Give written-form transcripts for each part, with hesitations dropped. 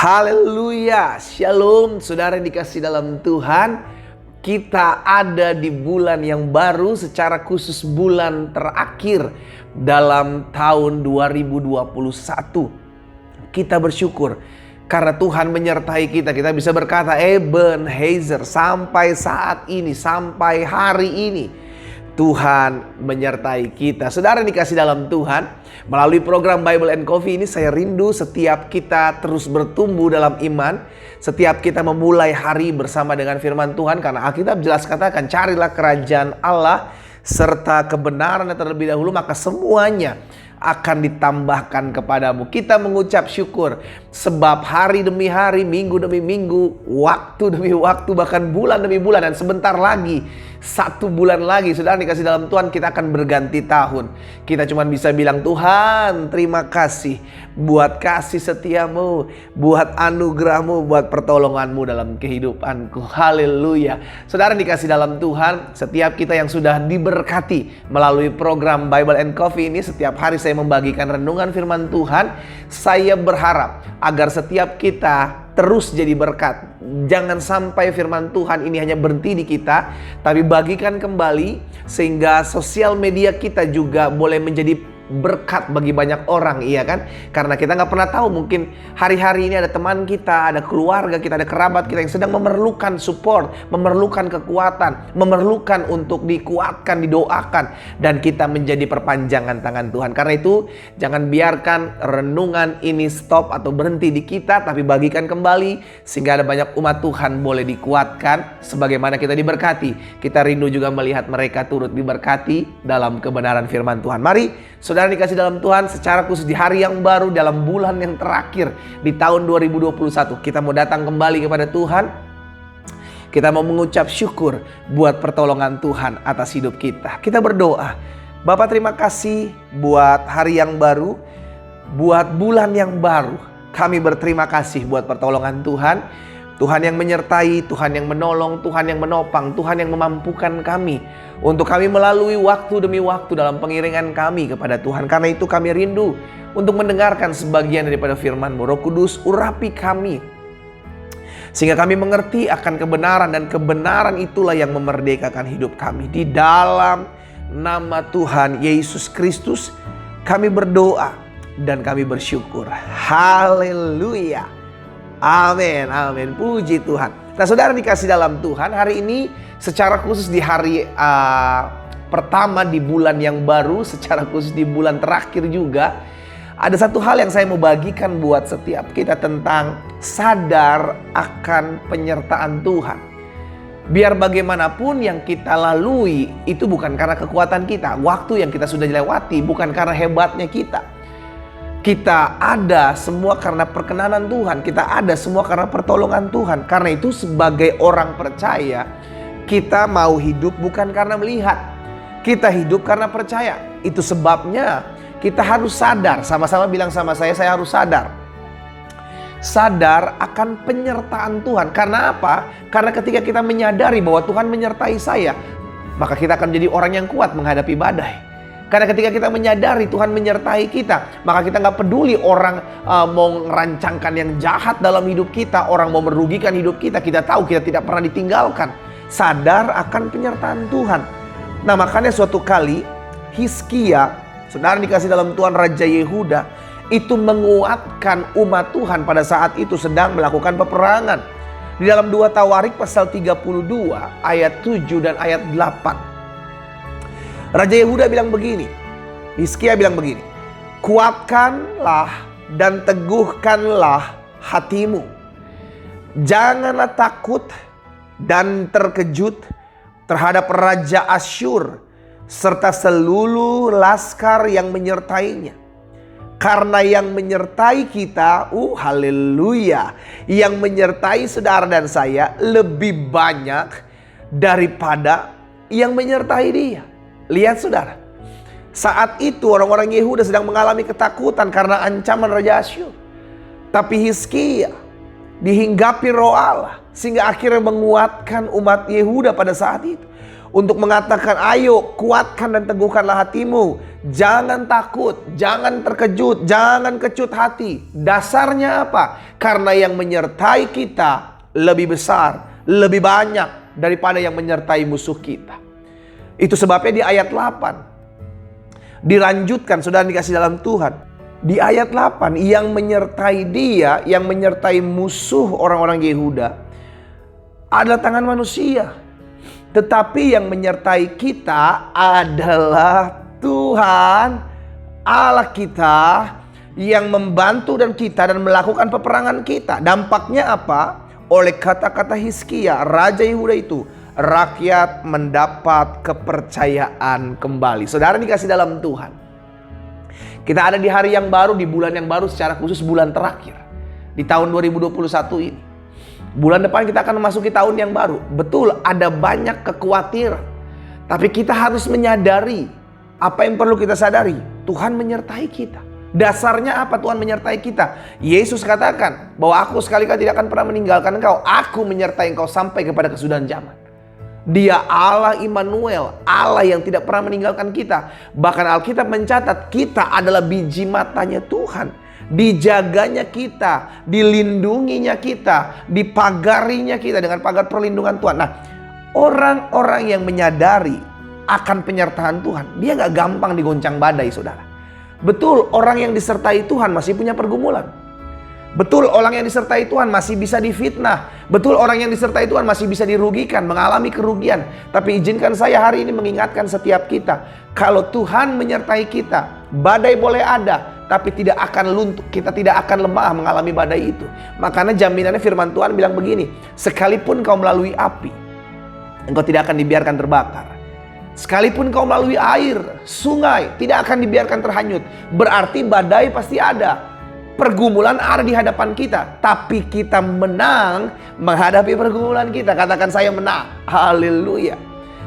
Haleluya, shalom saudara yang dikasih dalam Tuhan. Kita ada di bulan yang baru, secara khusus bulan terakhir dalam tahun 2021. Kita bersyukur karena Tuhan menyertai kita. Kita bisa berkata Ebenezer, sampai saat ini, sampai hari ini Tuhan menyertai kita. Saudara yang dikasih dalam Tuhan, melalui program Bible and Coffee ini saya rindu setiap kita terus bertumbuh dalam iman. Setiap kita memulai hari bersama dengan firman Tuhan. Karena Alkitab jelas katakan, carilah kerajaan Allah serta kebenaran terlebih dahulu, maka semuanya akan ditambahkan kepadamu. Kita mengucap syukur sebab hari demi hari, minggu demi minggu, waktu demi waktu, bahkan bulan demi bulan, dan sebentar lagi 1 bulan lagi, saudara dikasih dalam Tuhan, kita akan berganti tahun. Kita cuma bisa bilang, Tuhan terima kasih buat kasih setiamu, buat anugerahmu, buat pertolonganmu dalam kehidupanku. Haleluya. Saudara dikasih dalam Tuhan, setiap kita yang sudah diberkati melalui program Bible and Coffee ini, setiap hari saya membagikan renungan firman Tuhan. Saya berharap agar setiap kita terus jadi berkat. Jangan sampai firman Tuhan ini hanya berhenti di kita, tapi bagikan kembali sehingga sosial media kita juga boleh menjadi berkat bagi banyak orang, iya kan? Karena kita nggak pernah tahu, mungkin hari-hari ini ada teman kita, ada keluarga kita, ada kerabat kita yang sedang memerlukan support, memerlukan kekuatan, memerlukan untuk dikuatkan, didoakan, dan kita menjadi perpanjangan tangan Tuhan. Karena itu jangan biarkan renungan ini stop atau berhenti di kita, tapi bagikan kembali sehingga ada banyak umat Tuhan boleh dikuatkan sebagaimana kita diberkati. Kita rindu juga melihat mereka turut diberkati dalam kebenaran firman Tuhan. Mari saudara dikasih dalam Tuhan, secara khusus di hari yang baru, dalam bulan yang terakhir di tahun 2021, kita mau datang kembali kepada Tuhan. Kita mau mengucap syukur buat pertolongan Tuhan atas hidup kita. Kita berdoa, Bapa terima kasih buat hari yang baru, buat bulan yang baru. Kami berterima kasih buat pertolongan Tuhan. Tuhan yang menyertai, Tuhan yang menolong, Tuhan yang menopang, Tuhan yang memampukan kami untuk kami melalui waktu demi waktu dalam pengiringan kami kepada Tuhan. Karena itu kami rindu untuk mendengarkan sebagian daripada firman-Mu. Roh Kudus, urapi kami sehingga kami mengerti akan kebenaran, dan kebenaran itulah yang memerdekakan hidup kami. Di dalam nama Tuhan Yesus Kristus kami berdoa dan kami bersyukur. Haleluya. Amin, amin. Puji Tuhan. Nah saudara dikasih dalam Tuhan, hari ini secara khusus di hari pertama di bulan yang baru, secara khusus di bulan terakhir juga, ada satu hal yang saya mau bagikan buat setiap kita tentang sadar akan penyertaan Tuhan. Biar bagaimanapun yang kita lalui itu bukan karena kekuatan kita, waktu yang kita sudah lewati bukan karena hebatnya kita. Kita ada semua karena perkenanan Tuhan. Kita ada semua karena pertolongan Tuhan. Karena itu sebagai orang percaya, kita mau hidup bukan karena melihat. Kita hidup karena percaya. Itu sebabnya kita harus sadar. Sama-sama bilang sama saya harus sadar. Sadar akan penyertaan Tuhan. Karena apa? Karena ketika kita menyadari bahwa Tuhan menyertai saya, maka kita akan menjadi orang yang kuat menghadapi badai. Karena ketika kita menyadari Tuhan menyertai kita, maka kita nggak peduli orang mau merancangkan yang jahat dalam hidup kita, orang mau merugikan hidup kita, kita tahu kita tidak pernah ditinggalkan. Sadar akan penyertaan Tuhan. Nah makanya suatu kali Hizkia, saudara dikasih dalam Tuhan, Raja Yehuda, itu menguatkan umat Tuhan pada saat itu sedang melakukan peperangan. Di dalam 2 Tawarik pasal 32 ayat 7 dan ayat 8. Raja Yehuda bilang begini, Hizkia bilang begini, kuatkanlah dan teguhkanlah hatimu. Janganlah takut dan terkejut terhadap Raja Asyur serta seluruh laskar yang menyertainya. Karena yang menyertai kita, haleluya, yang menyertai saudara dan saya lebih banyak daripada yang menyertai dia. Lihat saudara, saat itu orang-orang Yehuda sedang mengalami ketakutan karena ancaman Raja Asyur. Tapi Hizkia dihinggapi roh Allah Sehingga akhirnya menguatkan umat Yehuda pada saat itu. Untuk mengatakan, ayo kuatkan dan teguhkanlah hatimu. Jangan takut, jangan terkejut, jangan kecut hati. Dasarnya apa? Karena yang menyertai kita lebih besar, lebih banyak daripada yang menyertai musuh kita. Itu sebabnya di ayat 8 dilanjutkan, saudara dikasih dalam Tuhan. Di ayat 8, yang menyertai dia, yang menyertai musuh orang-orang Yehuda adalah tangan manusia. Tetapi yang menyertai kita adalah Tuhan Allah kita, yang membantu dan melakukan peperangan kita. Dampaknya apa? Oleh kata-kata Hizkia, Raja Yehuda itu, rakyat mendapat kepercayaan kembali. Saudara dikasih dalam Tuhan. Kita ada di hari yang baru, di bulan yang baru, secara khusus bulan terakhir di tahun 2021 ini. Bulan depan kita akan memasuki tahun yang baru. Betul, ada banyak kekhawatiran. Tapi kita harus menyadari, apa yang perlu kita sadari? Tuhan menyertai kita. Dasarnya apa Tuhan menyertai kita? Yesus katakan bahwa aku sekali-kali tidak akan pernah meninggalkan engkau. Aku menyertai engkau sampai kepada kesudahan zaman. Dia Allah Immanuel, Allah yang tidak pernah meninggalkan kita. Bahkan Alkitab mencatat kita adalah biji matanya Tuhan. Dijaganya kita, dilindunginya kita, dipagarinya kita dengan pagar perlindungan Tuhan. Nah, orang-orang yang menyadari akan penyertaan Tuhan, dia gak gampang digoncang badai, saudara. Betul, orang yang disertai Tuhan masih punya pergumulan. Betul, orang yang disertai Tuhan masih bisa difitnah. Betul, orang yang disertai Tuhan masih bisa dirugikan, mengalami kerugian. Tapi izinkan saya hari ini mengingatkan setiap kita, kalau Tuhan menyertai kita, badai boleh ada, tapi tidak akan luntur, kita tidak akan lemah mengalami badai itu. Makanya jaminannya firman Tuhan bilang begini, sekalipun kau melalui api, engkau tidak akan dibiarkan terbakar. Sekalipun kau melalui air, sungai, tidak akan dibiarkan terhanyut. Berarti badai pasti ada. Pergumulan ada di hadapan kita, tapi kita menang menghadapi pergumulan kita. Katakan, saya menang. Haleluya.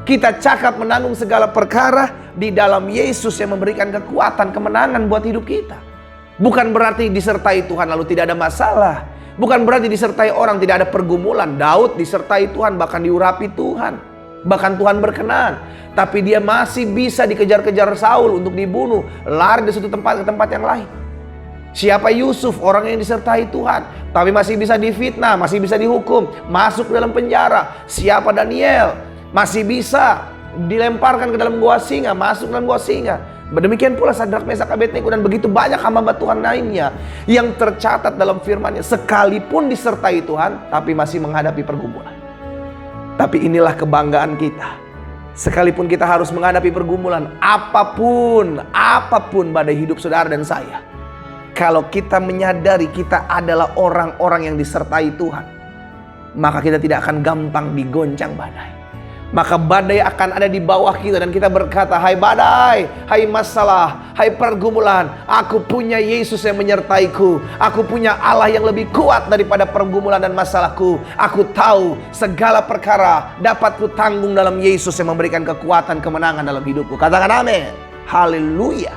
Kita cakap menanggung segala perkara di dalam Yesus yang memberikan kekuatan, kemenangan buat hidup kita. Bukan berarti disertai Tuhan lalu tidak ada masalah. Bukan berarti disertai orang tidak ada pergumulan. Daud disertai Tuhan, bahkan diurapi Tuhan. Bahkan Tuhan berkenan. Tapi dia masih bisa dikejar-kejar Saul untuk dibunuh. Lari dari satu tempat ke tempat yang lain. Siapa Yusuf, orang yang disertai Tuhan, tapi masih bisa difitnah, masih bisa dihukum, masuk dalam penjara. Siapa Daniel, masih bisa dilemparkan ke dalam gua singa, masuk dalam gua singa. Demikian pula Sadrak, Mesak, Abednego dan begitu banyak hamba Tuhan lainnya yang tercatat dalam firman-Nya, sekalipun disertai Tuhan, tapi masih menghadapi pergumulan. Tapi inilah kebanggaan kita. Sekalipun kita harus menghadapi pergumulan, apapun badai hidup saudara dan saya, kalau kita menyadari kita adalah orang-orang yang disertai Tuhan, maka kita tidak akan gampang digoncang badai. Maka badai akan ada di bawah kita dan kita berkata, hai badai, hai masalah, hai pergumulan, aku punya Yesus yang menyertaiku. Aku punya Allah yang lebih kuat daripada pergumulan dan masalahku. Aku tahu segala perkara dapat ku tanggung dalam Yesus yang memberikan kekuatan, kemenangan dalam hidupku. Katakan amin. Haleluya.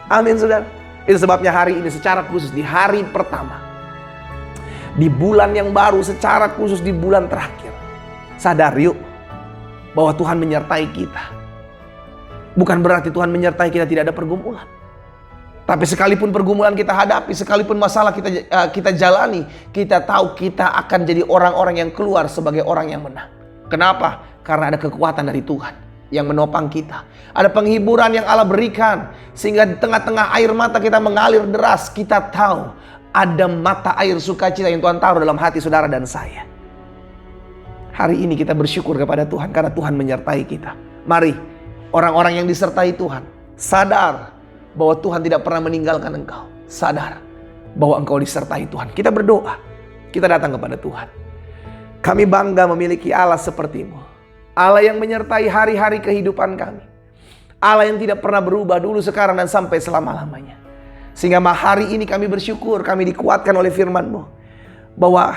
Amin, saudara. Itu sebabnya hari ini secara khusus di hari pertama, di bulan yang baru, secara khusus di bulan terakhir, sadar yuk bahwa Tuhan menyertai kita. Bukan berarti Tuhan menyertai kita tidak ada pergumulan. Tapi sekalipun pergumulan kita hadapi, sekalipun masalah kita jalani, kita tahu kita akan jadi orang-orang yang keluar sebagai orang yang menang. Kenapa? Karena ada kekuatan dari Tuhan yang menopang kita. Ada penghiburan yang Allah berikan, sehingga di tengah-tengah air mata kita mengalir deras, kita tahu ada mata air sukacita yang Tuhan taruh dalam hati saudara dan saya. Hari ini kita bersyukur kepada Tuhan karena Tuhan menyertai kita. Mari orang-orang yang disertai Tuhan sadar bahwa Tuhan tidak pernah meninggalkan engkau. Sadar bahwa engkau disertai Tuhan. Kita berdoa, kita datang kepada Tuhan. Kami bangga memiliki Allah seperti-Mu. Allah yang menyertai hari-hari kehidupan kami. Allah yang tidak pernah berubah dulu, sekarang, dan sampai selama-lamanya. Sehingga hari ini kami bersyukur, kami dikuatkan oleh firman-Mu. Bahwa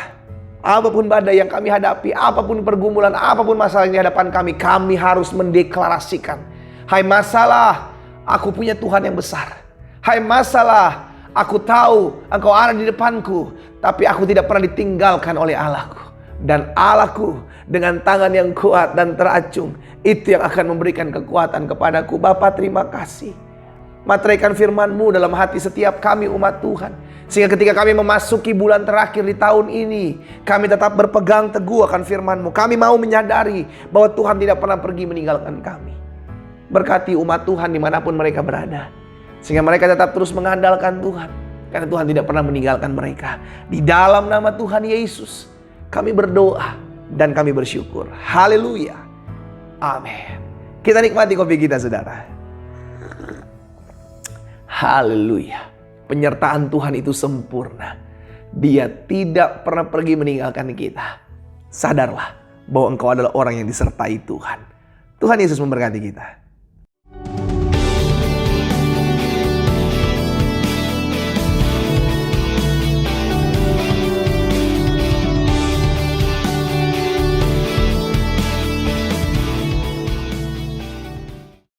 apapun badai yang kami hadapi, apapun pergumulan, apapun masalah yang di hadapan kami harus mendeklarasikan. Hai masalah, aku punya Tuhan yang besar. Hai masalah, aku tahu Engkau ada di depanku, tapi aku tidak pernah ditinggalkan oleh Allahku. Dan Allahku dengan tangan yang kuat dan teracung, itu yang akan memberikan kekuatan kepadaku. Bapa, terima kasih. Materaikan firman-Mu dalam hati setiap kami umat Tuhan. Sehingga ketika kami memasuki bulan terakhir di tahun ini, kami tetap berpegang teguh akan firman-Mu. Kami mau menyadari bahwa Tuhan tidak pernah pergi meninggalkan kami. Berkati umat Tuhan dimanapun mereka berada. Sehingga mereka tetap terus mengandalkan Tuhan. Karena Tuhan tidak pernah meninggalkan mereka. Di dalam nama Tuhan Yesus, kami berdoa dan kami bersyukur. Haleluya. Amin. Kita nikmati kopi kita, saudara. Haleluya. Penyertaan Tuhan itu sempurna. Dia tidak pernah pergi meninggalkan kita. Sadarlah bahwa engkau adalah orang yang disertai Tuhan. Tuhan Yesus memberkati kita.